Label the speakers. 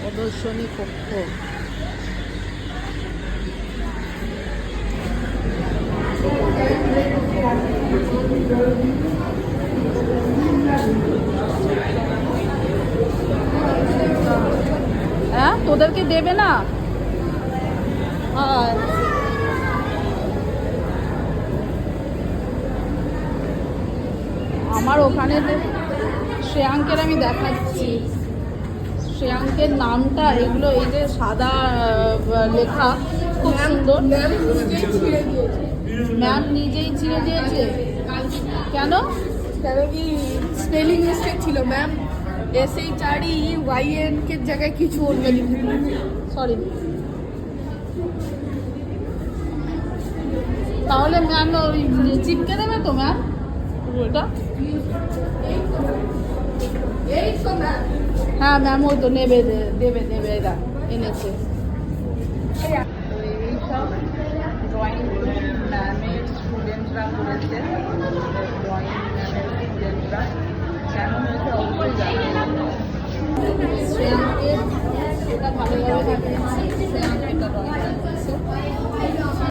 Speaker 1: প্রদর্শনী কক্ষ। হ্যাঁ, তোদেরকে দেবে না? আমার ওখানে শ্রেয়াঙ্কের আমি দেখাচ্ছি, শ্রেয়াঙ্কের নামটা এগুলো এই যে সাদা লেখা, খুব সুন্দর। ম্যাম নিজেই ছিঁড়ে দিয়েছে। কেন?
Speaker 2: কেন কি স্পেলিং মিস্টেক ছিল ম্যাম, SHREYN কে জায়গায় কিছু অন্য লিখে।
Speaker 1: সরি। তাহলে ম্যাম ওই চিপকে দেবে তো ম্যাম ওটা? হ্যাঁ ম্যাম, ওই তো নেবে, দেবে দেবে, এরা এনেছে। এইসব ড্রয়িং ম্যামের স্টুডেন্টরা করেছে, ড্রয়িং ম্যামের স্টুডেন্টরা কেমন হয়েছে অবশ্যই জানাবে। শ্রেয়াঙ্কের এটা ভালোভাবে দেখাচ্ছি।